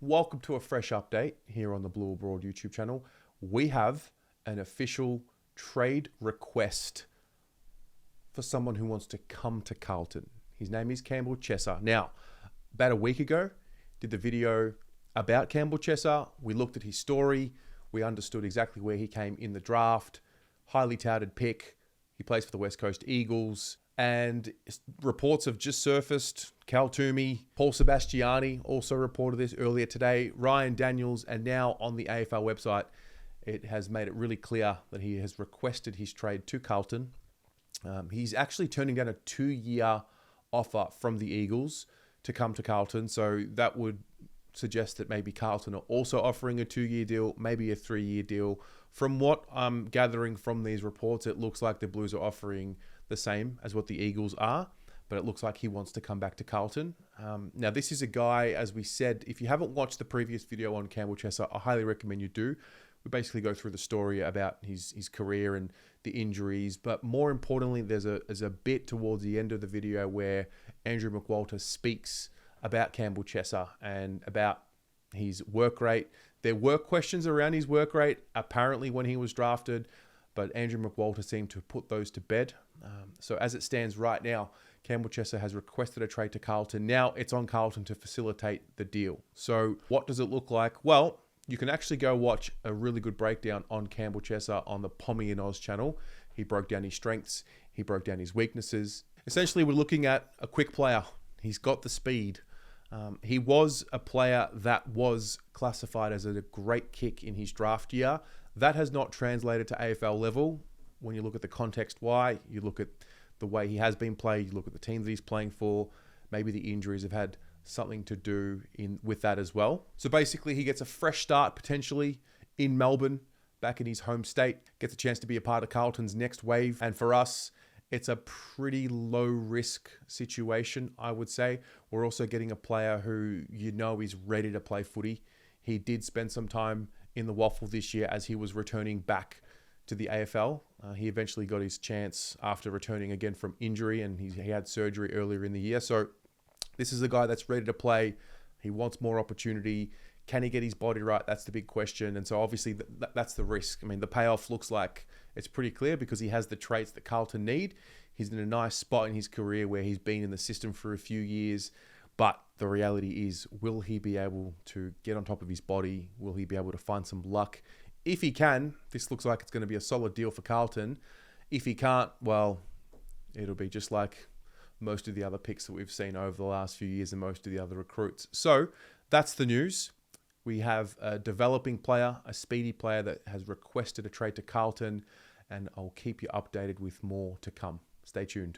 Welcome to a fresh update here on the Blue Abroad YouTube channel. We have an official trade request for someone who wants to come to Carlton. His name is Campbell Chesser. Now, about a week ago, did the video about Campbell Chesser. We looked at his story. We understood exactly where he came in the draft. Highly touted pick. He plays for the West Coast Eagles. And reports have just surfaced. Cal Toomey, Paul Sebastiani also reported this earlier today. Ryan Daniels, and now on the AFL website, it has made it really clear that he has requested his trade to Carlton. He's actually turning down a 2-year offer from the Eagles to come to Carlton. So that would suggest that maybe Carlton are also offering a 2-year deal, maybe a 3-year deal. From what I'm gathering from these reports, it looks like the Blues are offering the same as what the Eagles are, but it looks like he wants to come back to Carlton. Now, this is a guy, as we said, if you haven't watched the previous video on Campbell Chesser, I highly recommend you do. We basically go through the story about his career and the injuries, but more importantly, there's a bit towards the end of the video where Andrew McWalter speaks about Campbell Chesser and about his work rate. There were questions around his work rate, apparently, when he was drafted, but Andrew McWalter seemed to put those to bed. So as it stands right now, Campbell Chesser has requested a trade to Carlton. Now it's on Carlton to facilitate the deal. So what does it look like? Well, you can actually go watch a really good breakdown on Campbell Chesser on the Pommy and Oz channel. He broke down his strengths. He broke down his weaknesses. Essentially, we're looking at a quick player. He's got the speed. He was a player that was classified as a great kick in his draft year. That has not translated to AFL level. When you look at the context why, you look at the way he has been played, you look at the team that he's playing for, maybe the injuries have had something to do with that as well. So basically, he gets a fresh start potentially in Melbourne, back in his home state, gets a chance to be a part of Carlton's next wave. And for us, it's a pretty low risk situation, I would say. We're also getting a player who is ready to play footy. He did spend some time in the waffle this year as he was returning back to the AFL. He eventually got his chance after returning again from injury, and he had surgery earlier in the year. So this is a guy that's ready to play. He wants more opportunity. Can he get his body right? That's the big question. And so obviously that's the risk. I mean, the payoff looks like it's pretty clear because he has the traits that Carlton need. He's in a nice spot in his career where he's been in the system for a few years. But the reality is, will he be able to get on top of his body? Will he be able to find some luck? If he can, this looks like it's going to be a solid deal for Carlton. If he can't, well, it'll be just like most of the other picks that we've seen over the last few years and most of the other recruits. So that's the news. We have a developing player, a speedy player that has requested a trade to Carlton, and I'll keep you updated with more to come. Stay tuned.